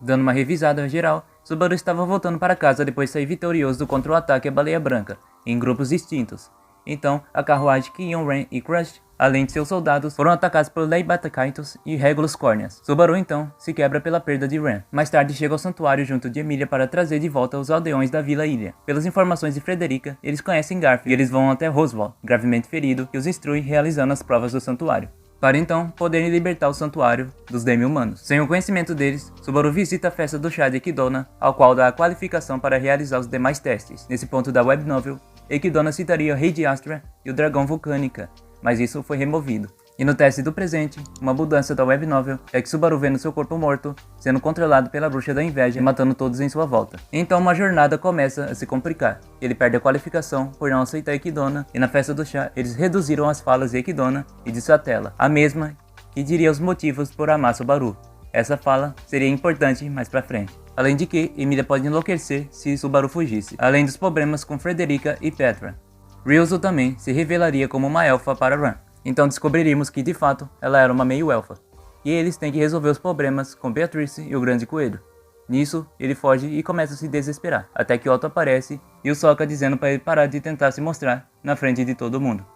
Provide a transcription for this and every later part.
Dando uma revisada geral, Subaru estava voltando para casa depois de sair vitorioso contra o ataque à Baleia Branca, em grupos distintos. Então, a carruagem que iam Ren e Crush, além de seus soldados, foram atacados por Leibatakaitos e Regulus Córneas. Subaru então se quebra pela perda de Ren. Mais tarde chega ao santuário junto de Emilia para trazer de volta os aldeões da Vila Ilha. Pelas informações de Frederica, eles conhecem Garfield e eles vão até Roswell, gravemente ferido, que os instrui realizando as provas do santuário, para então poderem libertar o santuário dos demi-humanos. Sem o conhecimento deles, Subaru visita a festa do chá de Equidona, ao qual dá a qualificação para realizar os demais testes. Nesse ponto da web novel, Equidona citaria o Rei de Astra e o Dragão Vulcânica, mas isso foi removido. E no teste do presente, uma mudança da web novel é que Subaru vê no seu corpo morto, sendo controlado pela bruxa da inveja e matando todos em sua volta. Então uma jornada começa a se complicar. Ele perde a qualificação por não aceitar Equidona, e na festa do chá eles reduziram as falas de Equidona e de Satella, a mesma que diria os motivos por amar Subaru. Essa fala seria importante mais pra frente. Além de que, Emilia pode enlouquecer se Subaru fugisse, além dos problemas com Frederica e Petra. Ryuzo também se revelaria como uma elfa para Ran, então descobriríamos que de fato ela era uma meio-elfa. E eles têm que resolver os problemas com Beatrice e o Grande Coelho. Nisso, ele foge e começa a se desesperar, até que Otto aparece e o soca dizendo para ele parar de tentar se mostrar na frente de todo mundo.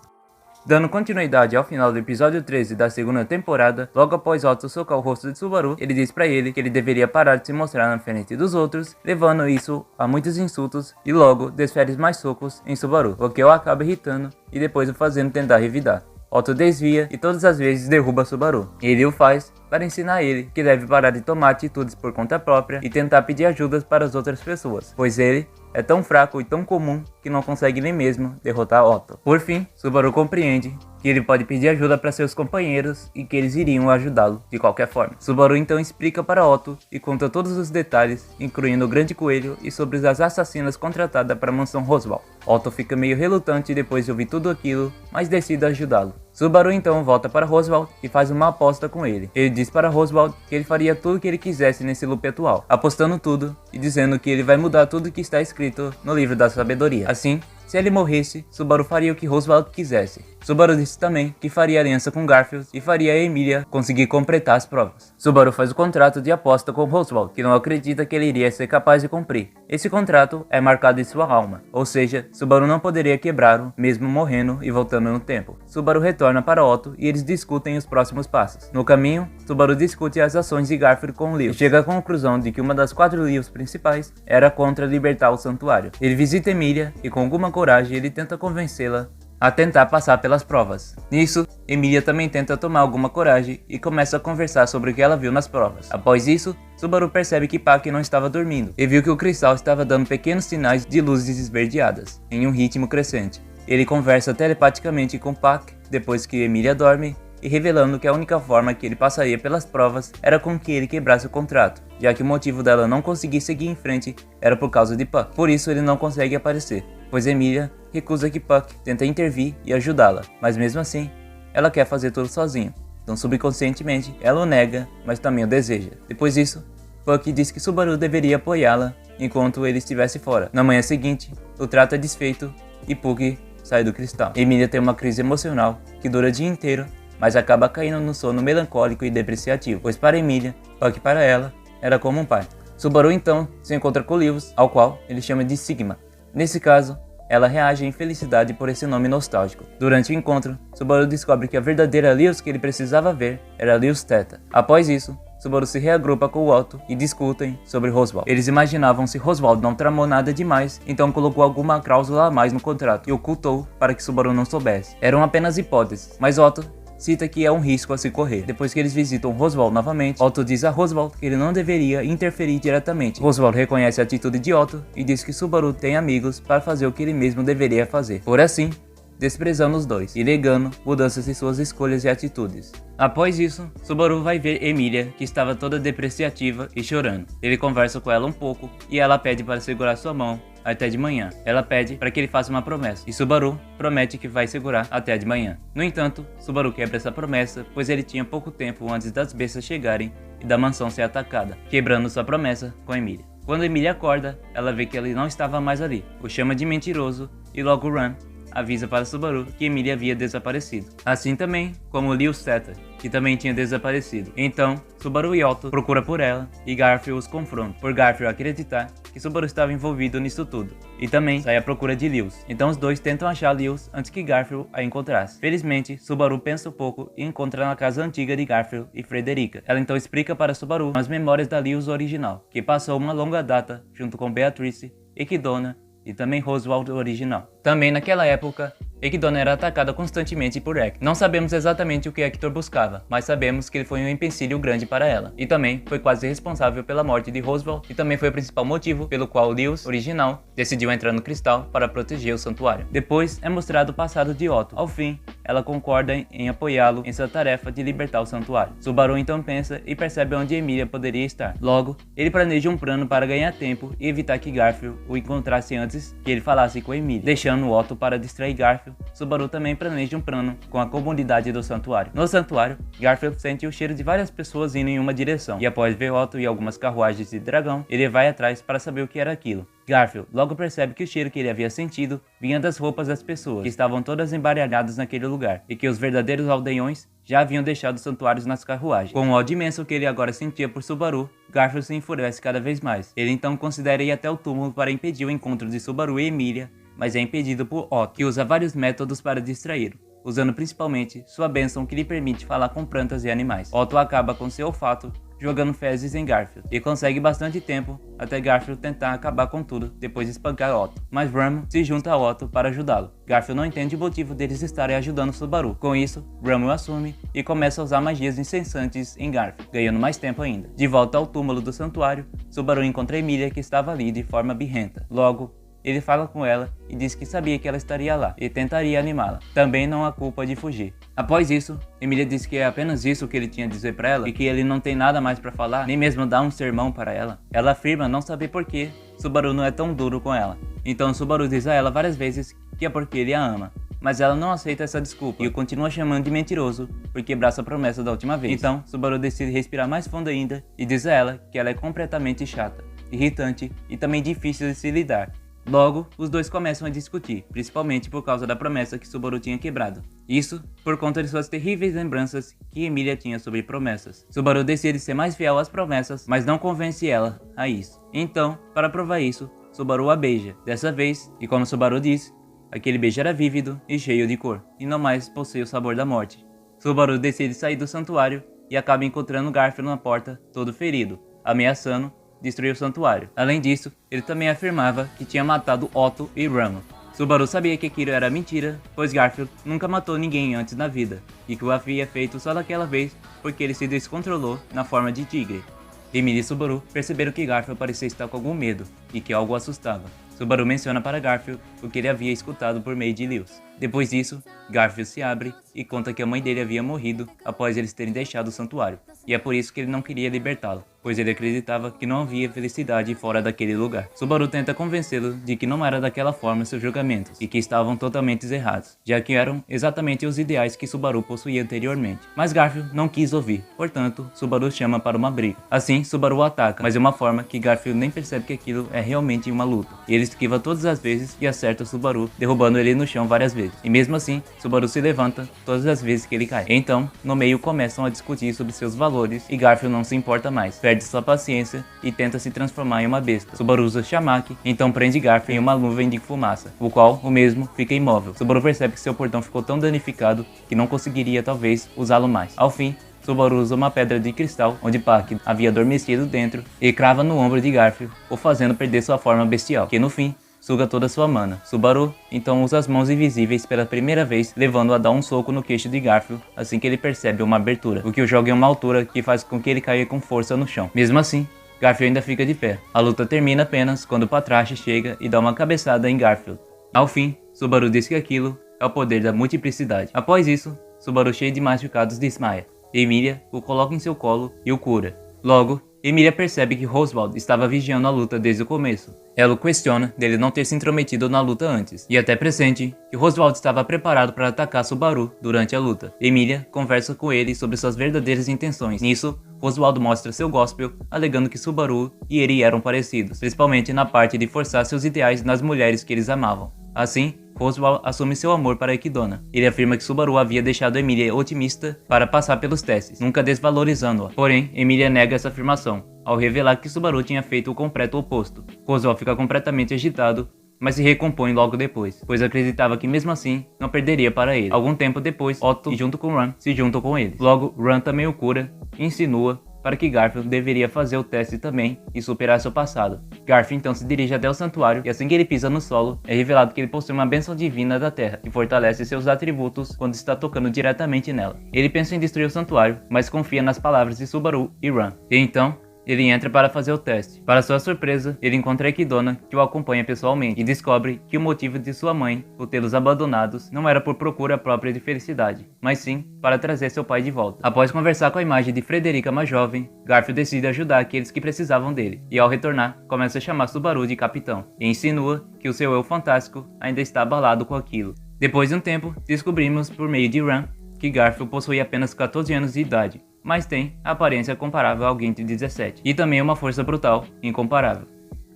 Dando continuidade ao final do episódio 13 da segunda temporada, logo após Otto socar o rosto de Subaru, ele diz pra ele que ele deveria parar de se mostrar na frente dos outros, levando isso a muitos insultos e logo desfere mais socos em Subaru, o que o acaba irritando e depois o fazendo tentar revidar. Otto desvia e todas as vezes derruba Subaru. Ele o faz para ensinar ele que deve parar de tomar atitudes por conta própria e tentar pedir ajuda para as outras pessoas, pois ele é tão fraco e tão comum que não consegue nem mesmo derrotar Otto. Por fim, Subaru compreende que ele pode pedir ajuda para seus companheiros e que eles iriam ajudá-lo de qualquer forma. Subaru então explica para Otto e conta todos os detalhes, incluindo o Grande Coelho e sobre as assassinas contratadas para a mansão Roswell. Otto fica meio relutante depois de ouvir tudo aquilo, mas decide ajudá-lo. Subaru então volta para Roswell e faz uma aposta com ele. Ele diz para Roswell que ele faria tudo o que ele quisesse nesse loop atual, apostando tudo e dizendo que ele vai mudar tudo que está escrito no livro da sabedoria. Assim, se ele morresse, Subaru faria o que Roswell quisesse. Subaru disse também que faria aliança com Garfield e faria a Emilia conseguir completar as provas. Subaru faz o contrato de aposta com Roswell, que não acredita que ele iria ser capaz de cumprir. Esse contrato é marcado em sua alma, ou seja, Subaru não poderia quebrá-lo, mesmo morrendo e voltando no tempo. Subaru retorna para Otto e eles discutem os próximos passos. No caminho, Subaru discute as ações de Garfield com Leo e chega à conclusão de que uma das 4 Leos principais era contra libertar o santuário. Ele visita Emilia e com alguma coragem ele tenta convencê-la a tentar passar pelas provas. Nisso, Emilia também tenta tomar alguma coragem e começa a conversar sobre o que ela viu nas provas. Após isso, Subaru percebe que Pac não estava dormindo e viu que o cristal estava dando pequenos sinais de luzes esverdeadas, em um ritmo crescente. Ele conversa telepaticamente com Pac depois que Emilia dorme e revelando que a única forma que ele passaria pelas provas era com que ele quebrasse o contrato, já que o motivo dela não conseguir seguir em frente era por causa de Puck. Por isso ele não consegue aparecer, pois Emilia recusa que Puck tenta intervir e ajudá-la, mas mesmo assim, ela quer fazer tudo sozinha. Então subconscientemente, ela o nega, mas também o deseja. Depois disso, Puck diz que Subaru deveria apoiá-la enquanto ele estivesse fora. Na manhã seguinte, o trato é desfeito e Puck sai do cristal. Emilia tem uma crise emocional que dura o dia inteiro, mas acaba caindo no sono melancólico e depreciativo, pois para Emilia, Puck para ela, era como um pai. Subaru então se encontra com Lewis, ao qual ele chama de Sigma. Nesse caso, ela reage em felicidade por esse nome nostálgico. Durante o encontro, Subaru descobre que a verdadeira Lewis que ele precisava ver era Lewis Theta. Após isso, Subaru se reagrupa com o Otto e discutem sobre Roswell. Eles imaginavam se Roswell não tramou nada demais, então colocou alguma cláusula a mais no contrato e ocultou para que Subaru não soubesse. Eram apenas hipóteses, mas Otto cita que é um risco a se correr. Depois que eles visitam Roswell novamente, Otto diz a Roswell que ele não deveria interferir diretamente. Roswell reconhece a atitude de Otto e diz que Subaru tem amigos para fazer o que ele mesmo deveria fazer. Por assim, desprezando os dois e negando mudanças em suas escolhas e atitudes. Após isso, Subaru vai ver Emilia, que estava toda depreciativa e chorando. Ele conversa com ela um pouco e ela pede para segurar sua mão até de manhã. Ela pede para que ele faça uma promessa e Subaru promete que vai segurar até de manhã. No entanto, Subaru quebra essa promessa, pois ele tinha pouco tempo antes das bestas chegarem e da mansão ser atacada, quebrando sua promessa com Emilia. Quando Emilia acorda, ela vê que ele não estava mais ali, o chama de mentiroso e logo Ran avisa para Subaru que Emilia havia desaparecido, assim também como Liu Seta, que também tinha desaparecido. Então, Subaru e Otto procuram por ela e Garfield os confronta, por Garfield acreditar que Subaru estava envolvido nisso tudo, e também sai à procura de Lewis. Então os dois tentam achar Lewis antes que Garfield a encontrasse. Felizmente, Subaru pensa um pouco e encontra na casa antiga de Garfield e Frederica. Ela então explica para Subaru as memórias da Lewis original, que passou uma longa data junto com Beatrice, Equidona e também Roswald original. Também naquela época, Equidona era atacada constantemente por Hector. Não sabemos exatamente o que Hector buscava, mas sabemos que ele foi um empecilho grande para ela. E também foi quase responsável pela morte de Roswald e também foi o principal motivo pelo qual Lewis, original, decidiu entrar no cristal para proteger o santuário. Depois é mostrado o passado de Otto. Ao fim, ela concorda em apoiá-lo em sua tarefa de libertar o santuário. Subaru então pensa e percebe onde Emilia poderia estar. Logo, ele planeja um plano para ganhar tempo e evitar que Garfield o encontrasse antes que ele falasse com Emilia, deixando Otto para distrair Garfield. Subaru também planeja um plano com a comunidade do santuário. No santuário, Garfield sente o cheiro de várias pessoas indo em uma direção, e após ver Otto e algumas carruagens de dragão, ele vai atrás para saber o que era aquilo. Garfield logo percebe que o cheiro que ele havia sentido vinha das roupas das pessoas, que estavam todas embaralhadas naquele lugar, e que os verdadeiros aldeões já haviam deixado os santuários nas carruagens. Com o ódio imenso que ele agora sentia por Subaru, Garfield se enfurece cada vez mais. Ele então considera ir até o túmulo para impedir o encontro de Subaru e Emilia, mas é impedido por Otto, que usa vários métodos para distraí-lo, usando principalmente sua bênção que lhe permite falar com plantas e animais. Otto acaba com seu olfato, jogando fezes em Garfield, e consegue bastante tempo até Garfield tentar acabar com tudo depois de espancar Otto. Mas Brammo se junta a Otto para ajudá-lo. Garfield não entende o motivo deles estarem ajudando Subaru. Com isso, Brammo assume e começa a usar magias incessantes em Garfield, ganhando mais tempo ainda. De volta ao túmulo do santuário, Subaru encontra Emilia, que estava ali de forma birrenta. Logo, ele fala com ela e diz que sabia que ela estaria lá e tentaria animá-la. Também não há culpa de fugir. Após isso, Emilia diz que é apenas isso que ele tinha a dizer para ela e que ele não tem nada mais para falar, nem mesmo dar um sermão para ela. Ela afirma não saber por que Subaru não é tão duro com ela. Então Subaru diz a ela várias vezes que é porque ele a ama. Mas ela não aceita essa desculpa e o continua chamando de mentiroso por quebrar sua promessa da última vez. Então Subaru decide respirar mais fundo ainda e diz a ela que ela é completamente chata, irritante e também difícil de se lidar. Logo, os dois começam a discutir, principalmente por causa da promessa que Subaru tinha quebrado. Isso por conta de suas terríveis lembranças que Emilia tinha sobre promessas. Subaru decide ser mais fiel às promessas, mas não convence ela a isso. Então, para provar isso, Subaru a beija. Dessa vez, e como Subaru diz, aquele beijo era vívido e cheio de cor, e não mais possuía o sabor da morte. Subaru decide sair do santuário e acaba encontrando Garfield na porta, todo ferido, ameaçando destruir o santuário. Além disso, ele também afirmava que tinha matado Otto e Brammo. Subaru sabia que aquilo era mentira, pois Garfield nunca matou ninguém antes na vida, e que o havia feito só daquela vez porque ele se descontrolou na forma de tigre. Emilia e Subaru perceberam que Garfield parecia estar com algum medo, e que algo assustava. Subaru menciona para Garfield o que ele havia escutado por meio de Lewis. Depois disso, Garfield se abre e conta que a mãe dele havia morrido após eles terem deixado o santuário, e é por isso que ele não queria libertá-lo, pois ele acreditava que não havia felicidade fora daquele lugar. Subaru tenta convencê-lo de que não era daquela forma seus julgamentos, e que estavam totalmente errados, já que eram exatamente os ideais que Subaru possuía anteriormente. Mas Garfield não quis ouvir, portanto, Subaru chama para uma briga. Assim, Subaru ataca, mas de uma forma que Garfield nem percebe que aquilo é realmente uma luta, e ele esquiva todas as vezes e acerta Subaru, derrubando ele no chão várias vezes. E mesmo assim, Subaru se levanta todas as vezes que ele cai. Então, no meio começam a discutir sobre seus valores e Garfield não se importa mais, perde sua paciência e tenta se transformar em uma besta. Subaru usa Shamaki, então prende Garfield em uma nuvem de fumaça, o qual o mesmo fica imóvel. Subaru percebe que seu portão ficou tão danificado que não conseguiria talvez usá-lo mais. Ao fim, Subaru usa uma pedra de cristal, onde Pac havia adormecido dentro, e crava no ombro de Garfield, o fazendo perder sua forma bestial, que no fim suga toda sua mana. Subaru então usa as mãos invisíveis pela primeira vez, levando-o a dar um soco no queixo de Garfield assim que ele percebe uma abertura, o que o joga em uma altura que faz com que ele caia com força no chão. Mesmo assim, Garfield ainda fica de pé. A luta termina apenas quando o Patrache chega e dá uma cabeçada em Garfield. Ao fim, Subaru diz que aquilo é o poder da multiplicidade. Após isso, Subaru, cheio de machucados, desmaia. Emilia o coloca em seu colo e o cura. Logo, Emilia percebe que Roswald estava vigiando a luta desde o começo. Ela o questiona dele não ter se intrometido na luta antes, e até pressente que Roswald estava preparado para atacar Subaru durante a luta. Emilia conversa com ele sobre suas verdadeiras intenções. Nisso, Roswald mostra seu gospel, alegando que Subaru e ele eram parecidos, principalmente na parte de forçar seus ideais nas mulheres que eles amavam. Assim, Roswell assume seu amor para Equidona. Ele afirma que Subaru havia deixado Emilia otimista para passar pelos testes, nunca desvalorizando-a. Porém, Emilia nega essa afirmação, ao revelar que Subaru tinha feito o completo oposto. Roswell fica completamente agitado, mas se recompõe logo depois, pois acreditava que mesmo assim não perderia para ele. Algum tempo depois, Otto, junto com Ran, se juntam com eles. Logo, Ran também o cura e insinua para que Garfield deveria fazer o teste também e superar seu passado. Garfield então se dirige até o santuário e assim que ele pisa no solo, é revelado que ele possui uma bênção divina da Terra, que fortalece seus atributos quando está tocando diretamente nela. Ele pensa em destruir o santuário, mas confia nas palavras de Subaru e Ran. E então, ele entra para fazer o teste. Para sua surpresa, ele encontra Equidona, que o acompanha pessoalmente, e descobre que o motivo de sua mãe por tê-los abandonados não era por procura própria de felicidade, mas sim para trazer seu pai de volta. Após conversar com a imagem de Frederica mais jovem, Garfield decide ajudar aqueles que precisavam dele, e ao retornar, começa a chamar Subaru de capitão, e insinua que o seu eu fantástico ainda está abalado com aquilo. Depois de um tempo, descobrimos por meio de Ran que Garfield possui apenas 14 anos de idade, mas tem a aparência comparável a alguém de 17, e também uma força brutal incomparável.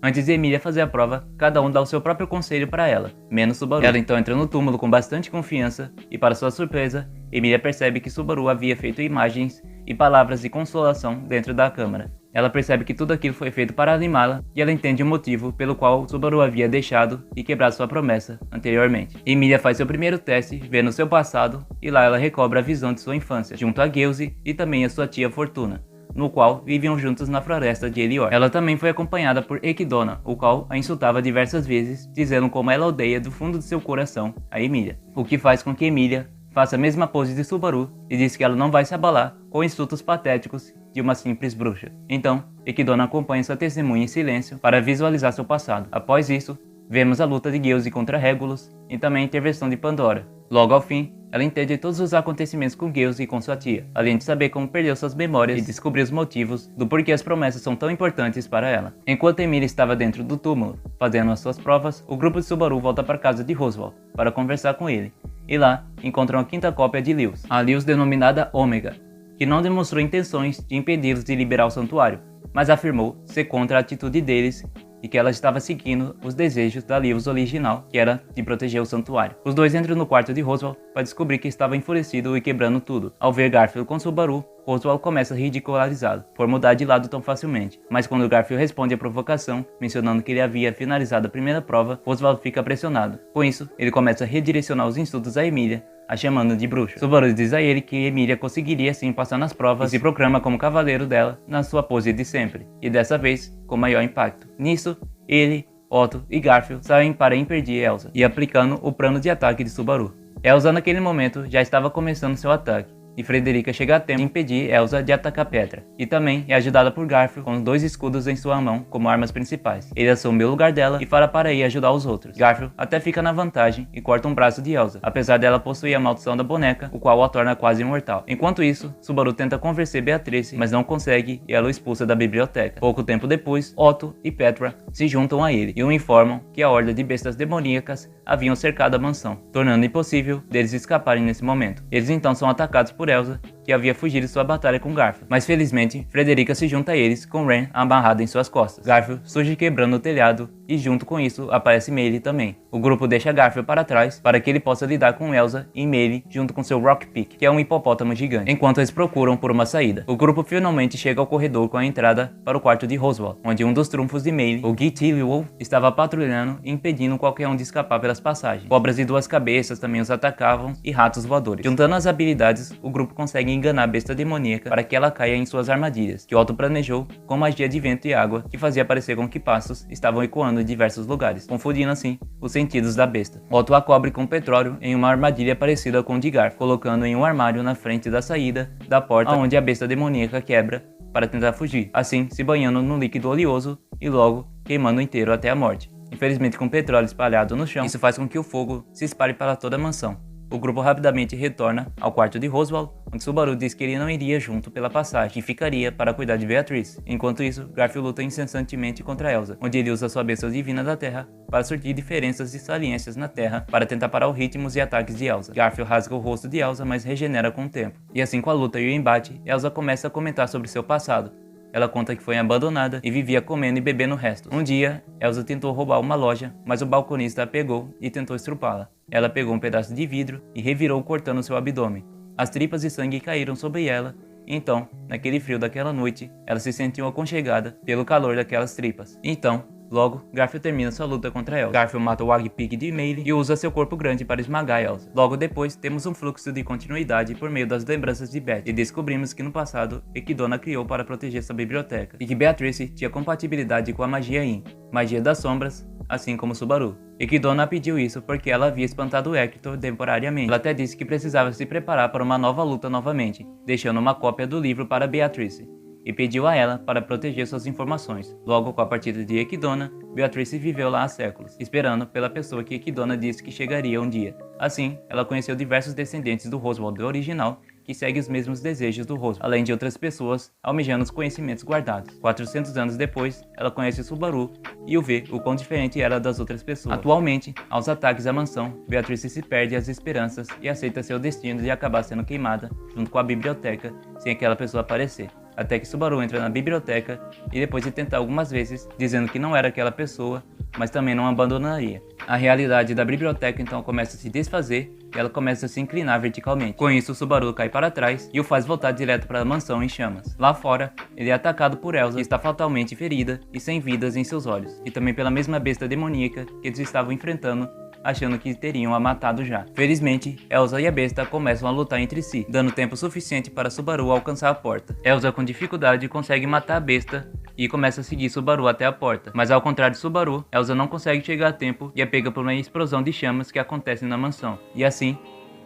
Antes de Emilia fazer a prova, cada um dá o seu próprio conselho para ela, menos Subaru. Ela então entra no túmulo com bastante confiança, e para sua surpresa, Emilia percebe que Subaru havia feito imagens e palavras de consolação dentro da câmara. Ela percebe que tudo aquilo foi feito para animá-la, e ela entende o motivo pelo qual Subaru havia deixado e quebrado sua promessa anteriormente. Emilia faz seu primeiro teste, vendo seu passado, e lá ela recobra a visão de sua infância, junto a Geuze e também a sua tia Fortuna, no qual viviam juntos na floresta de Elior. Ela também foi acompanhada por Equidona, o qual a insultava diversas vezes, dizendo como ela odeia do fundo de seu coração a Emilia, o que faz com que Emilia faça a mesma pose de Subaru e diz que ela não vai se abalar com insultos patéticos de uma simples bruxa. Então, Equidona acompanha sua testemunha em silêncio para visualizar seu passado. Após isso, vemos a luta de Geuze contra Regulus e também a intervenção de Pandora. Logo ao fim, ela entende todos os acontecimentos com Geuze e com sua tia, além de saber como perdeu suas memórias e descobrir os motivos do porquê as promessas são tão importantes para ela. Enquanto Emilia estava dentro do túmulo, fazendo as suas provas, o grupo de Subaru volta para a casa de Roswell para conversar com ele, e lá encontram a quinta cópia de Lewis, a Lewis denominada Ômega, que não demonstrou intenções de impedi-los de liberar o santuário, mas afirmou ser contra a atitude deles e que ela estava seguindo os desejos da Lewis original, que era de proteger o santuário. Os dois entram no quarto de Roswell para descobrir que estava enfurecido e quebrando tudo. Ao ver Garfield com Subaru, Roswell começa a ridicularizá-lo por mudar de lado tão facilmente, mas quando Garfield responde à provocação, mencionando que ele havia finalizado a primeira prova, Roswell fica pressionado. Com isso, ele começa a redirecionar os insultos a Emilia, a chamando de bruxa. Subaru diz a ele que Emilia conseguiria sim passar nas provas e se proclama como cavaleiro dela na sua pose de sempre, e dessa vez com maior impacto. Nisso, ele, Otto e Garfield saem para impedir Elsa e aplicando o plano de ataque de Subaru. Elsa naquele momento já estava começando seu ataque, e Frederica chega a tempo de impedir Elsa de atacar Petra, e também é ajudada por Garfield com os dois escudos em sua mão como armas principais. Ele assume o lugar dela e fala para ir ajudar os outros. Garfield até fica na vantagem e corta um braço de Elsa, apesar dela possuir a maldição da boneca, o qual a torna quase imortal. Enquanto isso, Subaru tenta convencer Beatrice, mas não consegue e ela o expulsa da biblioteca. Pouco tempo depois, Otto e Petra se juntam a ele e o informam que a horda de bestas demoníacas haviam cercado a mansão, tornando impossível deles escaparem nesse momento. Eles então são atacados por Elsa, que havia fugido de sua batalha com Garfield. Mas felizmente, Frederica se junta a eles, com Ren amarrado em suas costas. Garfield surge quebrando o telhado e junto com isso aparece Melee também. O grupo deixa Garfield para trás para que ele possa lidar com Elsa e Melee junto com seu Rockpick, que é um hipopótamo gigante, enquanto eles procuram por uma saída. O grupo finalmente chega ao corredor com a entrada para o quarto de Roswell, onde um dos trunfos de Melee, o Gittilwolf, estava patrulhando e impedindo qualquer um de escapar pelas passagens. Cobras de duas cabeças também os atacavam e ratos voadores. Juntando as habilidades, o grupo consegue enganar a besta demoníaca para que ela caia em suas armadilhas, que Otto planejou com magia de vento e água que fazia parecer com que passos estavam ecoando em diversos lugares, confundindo assim os sentidos da besta. Otto a cobre com petróleo em uma armadilha parecida com o de Garfield, colocando em um armário na frente da saída da porta onde a besta demoníaca quebra para tentar fugir, assim se banhando no líquido oleoso e logo queimando inteiro até a morte. Infelizmente, com petróleo espalhado no chão, isso faz com que o fogo se espalhe para toda a mansão. O grupo rapidamente retorna ao quarto de Roswell, onde Subaru diz que ele não iria junto pela passagem e ficaria para cuidar de Beatrice. Enquanto isso, Garfield luta incessantemente contra Elsa, onde ele usa sua bênção divina da Terra para surtir diferenças e saliências na Terra para tentar parar os ritmos e ataques de Elsa. Garfield rasga o rosto de Elsa, mas regenera com o tempo. E assim, com a luta e o embate, Elsa começa a comentar sobre seu passado, Ela conta que foi abandonada e vivia comendo e bebendo o resto. Um dia, Elsa tentou roubar uma loja, mas o balconista a pegou e tentou estrupá-la. Ela pegou um pedaço de vidro e revirou cortando seu abdômen. As tripas e sangue caíram sobre ela, e então, naquele frio daquela noite, ela se sentiu aconchegada pelo calor daquelas tripas. Logo, Garfield termina sua luta contra Elsa. Garfield mata o Wagpig de Melee e usa seu corpo grande para esmagar Elsa. Logo depois, temos um fluxo de continuidade por meio das lembranças de Beth, e descobrimos que no passado, Equidona criou para proteger sua biblioteca, e que Beatrice tinha compatibilidade com a magia Yin, magia das sombras, assim como Subaru. Equidona pediu isso porque ela havia espantado Hector temporariamente. Ela até disse que precisava se preparar para uma nova luta novamente, deixando uma cópia do livro para Beatrice, e pediu a ela para proteger suas informações. Logo, com a partida de Equidona, Beatrice viveu lá há séculos, esperando pela pessoa que Equidona disse que chegaria um dia. Assim, ela conheceu diversos descendentes do Roswald original, que seguem os mesmos desejos do Roswald, além de outras pessoas almejando os conhecimentos guardados. 400 anos depois, ela conhece Subaru e o vê o quão diferente era das outras pessoas. Atualmente, aos ataques à mansão, Beatrice se perde as esperanças e aceita seu destino de acabar sendo queimada junto com a biblioteca sem aquela pessoa aparecer. Até que Subaru entra na biblioteca e depois de tentar algumas vezes, dizendo que não era aquela pessoa, mas também não abandonaria. A realidade da biblioteca então começa a se desfazer e ela começa a se inclinar verticalmente. Com isso, Subaru cai para trás e o faz voltar direto para a mansão em chamas. Lá fora, ele é atacado por Elsa, que está fatalmente ferida e sem vidas em seus olhos, e também pela mesma besta demoníaca que eles estavam enfrentando, achando que teriam a matado já. Felizmente, Elsa e a besta começam a lutar entre si, dando tempo suficiente para Subaru alcançar a porta. Elsa com dificuldade consegue matar a besta e começa a seguir Subaru até a porta, mas ao contrário de Subaru, Elsa não consegue chegar a tempo e é pega por uma explosão de chamas que acontece na mansão, e assim,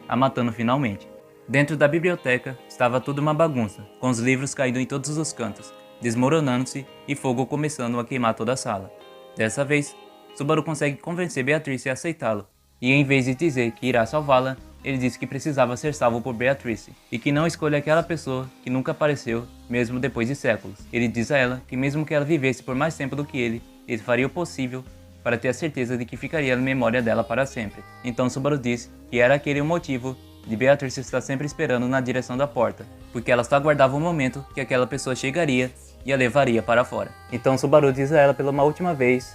a matando finalmente. Dentro da biblioteca, estava tudo uma bagunça, com os livros caindo em todos os cantos, desmoronando-se e fogo começando a queimar toda a sala. Dessa vez, Subaru consegue convencer Beatrice a aceitá-lo, e em vez de dizer que irá salvá-la, ele diz que precisava ser salvo por Beatrice, e que não escolhe aquela pessoa que nunca apareceu, mesmo depois de séculos. Ele diz a ela que mesmo que ela vivesse por mais tempo do que ele faria o possível para ter a certeza de que ficaria na memória dela para sempre. Então Subaru diz que era aquele o motivo de Beatrice estar sempre esperando na direção da porta, porque ela só aguardava o momento que aquela pessoa chegaria e a levaria para fora. Então Subaru diz a ela pela uma última vez: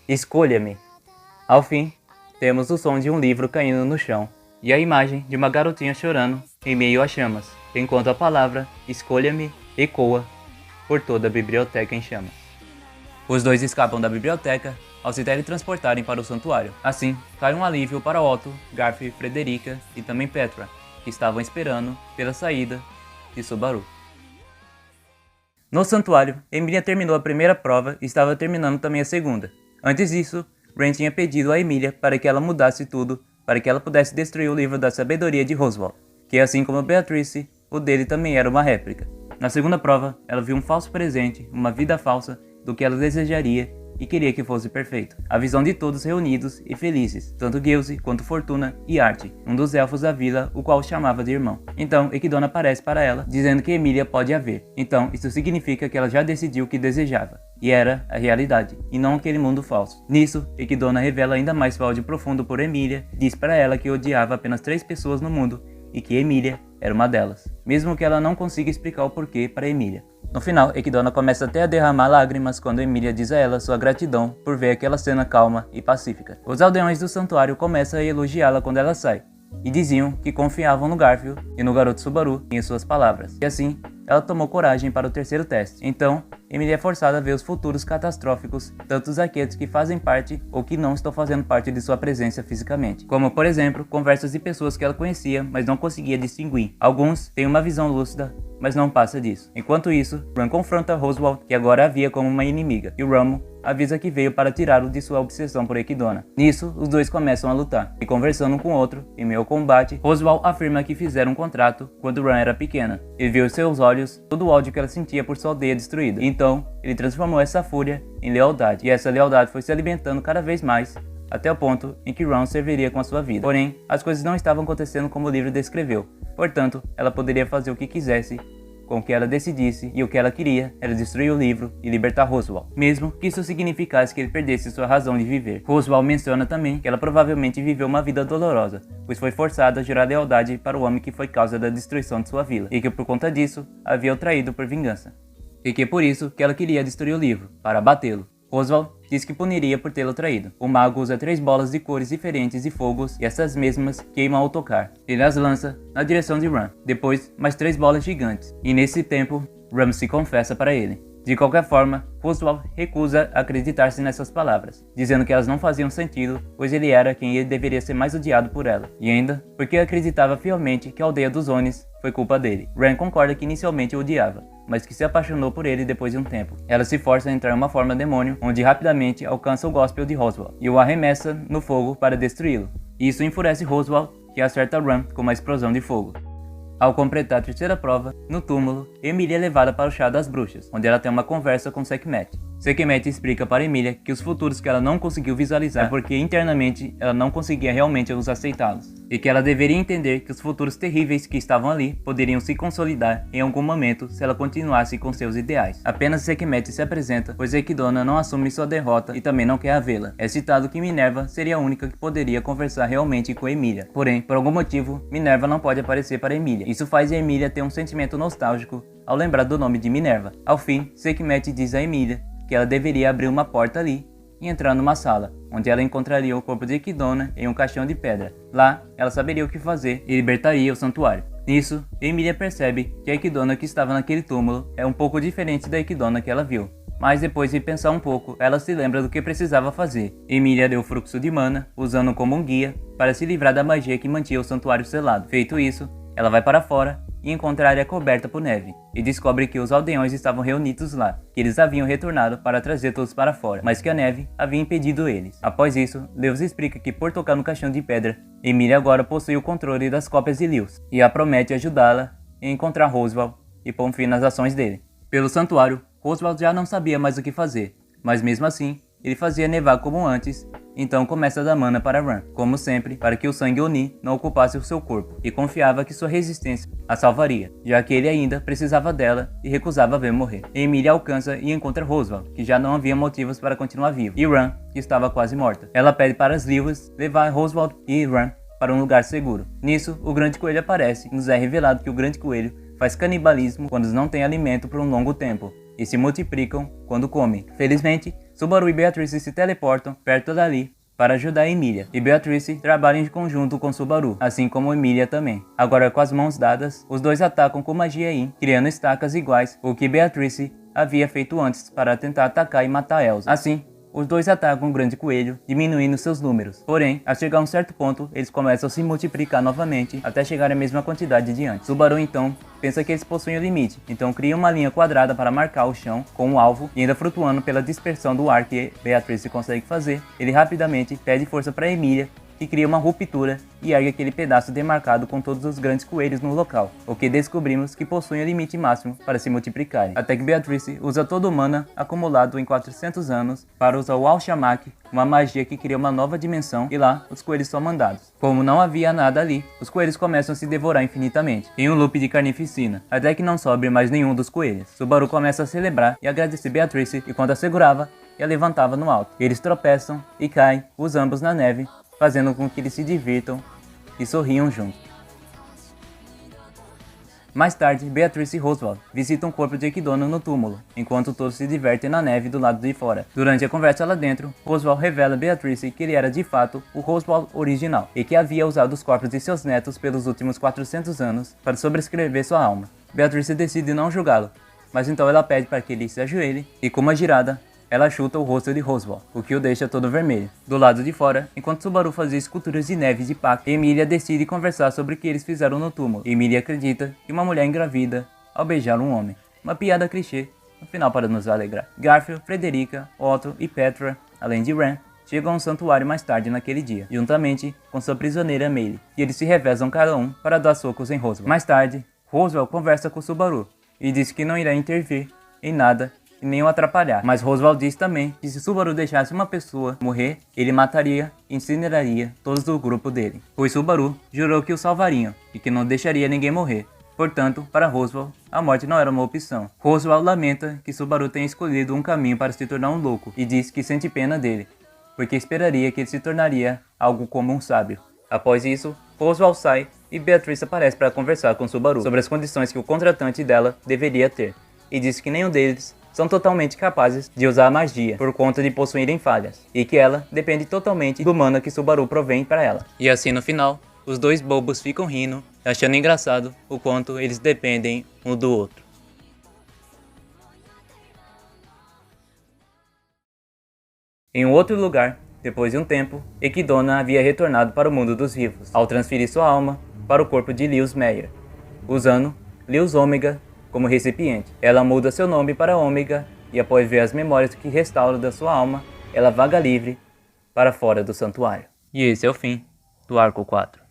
escolha-me. Ao fim, temos o som de um livro caindo no chão e a imagem de uma garotinha chorando em meio às chamas, enquanto a palavra escolha-me ecoa por toda a biblioteca em chamas. Os dois escapam da biblioteca ao se teletransportarem para o santuário. Assim, cai um alívio para Otto, Garfield, Frederica e também Petra, que estavam esperando pela saída de Subaru. No santuário, Emilia terminou a primeira prova e estava terminando também a segunda. Antes disso, Ren tinha pedido a Emilia para que ela mudasse tudo para que ela pudesse destruir o livro da sabedoria de Roswald, que assim como Beatrice, o dele também era uma réplica. Na segunda prova, ela viu um falso presente, uma vida falsa, do que ela desejaria e queria que fosse perfeito. A visão de todos reunidos e felizes, tanto Gilsey quanto Fortuna e Art, um dos elfos da vila, o qual chamava de irmão. Então, Equidona aparece para ela, dizendo que Emilia pode haver. Então, isso significa que ela já decidiu o que desejava, e era a realidade, e não aquele mundo falso. Nisso, Equidona revela ainda mais seu ódio profundo por Emilia, e diz para ela que odiava apenas 3 pessoas no mundo, e que Emilia era uma delas, mesmo que ela não consiga explicar o porquê para Emilia. No final, Equidona começa até a derramar lágrimas quando Emilia diz a ela sua gratidão por ver aquela cena calma e pacífica. Os aldeões do santuário começam a elogiá-la quando ela sai, e diziam que confiavam no Garfield e no garoto Subaru em suas palavras. E assim, ela tomou coragem para o terceiro teste. Então, Emilia é forçada a ver os futuros catastróficos, tanto aqueles que fazem parte ou que não estão fazendo parte de sua presença fisicamente. Como, por exemplo, conversas de pessoas que ela conhecia, mas não conseguia distinguir. Alguns têm uma visão lúcida, mas não passa disso. Enquanto isso, Ron confronta Roswald, que agora a via como uma inimiga, e Romo avisa que veio para tirá-lo de sua obsessão por Equidona. Nisso, os dois começam a lutar, e conversando um com o outro, em meio ao combate, Roswald afirma que fizeram um contrato quando Ron era pequena. Ele viu em seus olhos todo o ódio que ela sentia por sua aldeia destruída. Então, ele transformou essa fúria em lealdade, e essa lealdade foi se alimentando cada vez mais, até o ponto em que Ron serviria com a sua vida. Porém, as coisas não estavam acontecendo como o livro descreveu, portanto, ela poderia fazer o que quisesse, com o que ela decidisse, e o que ela queria era destruir o livro e libertar Roswald, mesmo que isso significasse que ele perdesse sua razão de viver. Roswald menciona também que ela provavelmente viveu uma vida dolorosa, pois foi forçada a jurar lealdade para o homem que foi causa da destruição de sua vila, e que por conta disso havia o traído por vingança. e que por isso que ela queria destruir o livro, para abatê-lo. Roswell diz que puniria por tê-lo traído. O mago usa 3 bolas de cores diferentes de fogos e essas mesmas queimam ao tocar. Ele as lança na direção de Ram. Depois, mais 3 bolas gigantes. E nesse tempo, Ram se confessa para ele. De qualquer forma, Roswell recusa acreditar-se nessas palavras, dizendo que elas não faziam sentido, pois ele era quem ele deveria ser mais odiado por ela. E ainda, porque acreditava fielmente que a aldeia dos Onis foi culpa dele. Ram concorda que inicialmente o odiava, mas que se apaixonou por ele depois de um tempo. Ela se força a entrar em uma forma demônio, onde rapidamente alcança o gospel de Roswell e o arremessa no fogo para destruí-lo. Isso enfurece Roswell, que acerta Ram com uma explosão de fogo. Ao completar a terceira prova, no túmulo, Emilia é levada para o chá das bruxas, onde ela tem uma conversa com Sekhmet. Sekhmet explica para Emilia que os futuros que ela não conseguiu visualizar é porque internamente ela não conseguia realmente os aceitá-los, e que ela deveria entender que os futuros terríveis que estavam ali poderiam se consolidar em algum momento se ela continuasse com seus ideais. Apenas Sekhmet se apresenta, pois Ekidona não assume sua derrota e também não quer a vê-la. É citado que Minerva seria a única que poderia conversar realmente com Emilia. Porém, por algum motivo, Minerva não pode aparecer para Emilia. Isso faz Emilia ter um sentimento nostálgico ao lembrar do nome de Minerva. Ao fim, Sekhmet diz a Emilia que ela deveria abrir uma porta ali e entrar numa sala, onde ela encontraria o corpo de Ekidona em um caixão de pedra. Lá, ela saberia o que fazer e libertaria o santuário. Nisso, Emilia percebe que a Ekidona que estava naquele túmulo é um pouco diferente da Ekidona que ela viu. Mas depois de pensar um pouco, ela se lembra do que precisava fazer. Emilia deu o fluxo de mana, usando como um guia, para se livrar da magia que mantinha o santuário selado. Feito isso, ela vai para fora e encontra a área coberta por neve, e descobre que os aldeões estavam reunidos lá, que eles haviam retornado para trazer todos para fora, mas que a neve havia impedido eles. Após isso, Lewis explica que por tocar no caixão de pedra, Emilia agora possui o controle das cópias de Lewis, e a promete ajudá-la a encontrar Roswell e pôr fim nas ações dele. Pelo santuário, Roswell já não sabia mais o que fazer, mas mesmo assim, ele fazia nevar como antes, então começa a dar mana para Ram, como sempre, para que o sangue Oni não ocupasse o seu corpo, e confiava que sua resistência a salvaria, já que ele ainda precisava dela e recusava ver morrer. Emilia alcança e encontra Roswell, que já não havia motivos para continuar vivo, e Ram, que estava quase morta. Ela pede para as Lewis levar Roswell e Ram para um lugar seguro. Nisso, o Grande Coelho aparece e nos é revelado que o Grande Coelho faz canibalismo quando não tem alimento por um longo tempo, e se multiplicam quando comem. Felizmente, Subaru e Beatrice se teleportam perto dali para ajudar Emilia, e Beatrice trabalha em conjunto com Subaru, assim como Emilia também. Agora com as mãos dadas, os dois atacam com magia Yin, criando estacas iguais ao que Beatrice havia feito antes para tentar atacar e matar Elsa. Assim, os dois atacam o Grande Coelho, diminuindo seus números. Porém, a chegar a um certo ponto, eles começam a se multiplicar novamente, até chegar à mesma quantidade de antes. Subaru então pensa que eles possuem o limite, então cria uma linha quadrada para marcar o chão com o alvo, e ainda flutuando pela dispersão do ar que Beatrice consegue fazer, ele rapidamente pede força para Emilia, que cria uma ruptura e ergue aquele pedaço demarcado com todos os grandes coelhos no local, o que descobrimos que possuem o limite máximo para se multiplicarem. Até que Beatrice usa todo o mana acumulado em 400 anos para usar o Al-Shamak, uma magia que cria uma nova dimensão, e lá os coelhos são mandados. Como não havia nada ali, os coelhos começam a se devorar infinitamente, em um loop de carnificina, até que não sobre mais nenhum dos coelhos. Subaru começa a celebrar e agradecer Beatrice, e quando a segurava e a levantava no alto. Eles tropeçam e caem, os ambos na neve, fazendo com que eles se divirtam e sorriam juntos. Mais tarde, Beatrice e Roswell visitam o corpo de Ekidona no túmulo, enquanto todos se divertem na neve do lado de fora. Durante a conversa lá dentro, Roswell revela a Beatrice que ele era de fato o Roswell original, e que havia usado os corpos de seus netos pelos últimos 400 anos para sobrescrever sua alma. Beatrice decide não julgá-lo, mas então ela pede para que ele se ajoelhe, e com uma girada, ela chuta o rosto de Roswell, o que o deixa todo vermelho. Do lado de fora, enquanto Subaru fazia esculturas de neve de pacto, Emilia decide conversar sobre o que eles fizeram no túmulo. Emilia acredita que uma mulher engravida ao beijar um homem. Uma piada clichê, no final para nos alegrar. Garfield, Frederica, Otto e Petra, além de Ram, chegam ao santuário mais tarde naquele dia, juntamente com sua prisioneira Meili, e eles se revezam cada um para dar socos em Roswell. Mais tarde, Roswell conversa com Subaru e diz que não irá intervir em nada e nem o atrapalhar, mas Roswell diz também que se Subaru deixasse uma pessoa morrer, ele mataria e incineraria todos do grupo dele, pois Subaru jurou que o salvariam e que não deixaria ninguém morrer. Portanto, para Roswell, a morte não era uma opção. Roswell lamenta que Subaru tenha escolhido um caminho para se tornar um louco e diz que sente pena dele, porque esperaria que ele se tornaria algo como um sábio. Após isso, Roswell sai e Beatrice aparece para conversar com Subaru sobre as condições que o contratante dela deveria ter. e disse que nenhum deles são totalmente capazes de usar a magia por conta de possuírem falhas, e que ela depende totalmente do mana que Subaru provém para ela. E assim no final, os dois bobos ficam rindo, achando engraçado o quanto eles dependem um do outro. Em um outro lugar, depois de um tempo, Equidona havia retornado para o mundo dos vivos, ao transferir sua alma para o corpo de Lewis Meyer, usando Lewis Ômega como recipiente. Ela muda seu nome para Ômega e após ver as memórias que restauram da sua alma, ela vaga livre para fora do santuário. E esse é o fim do arco 4.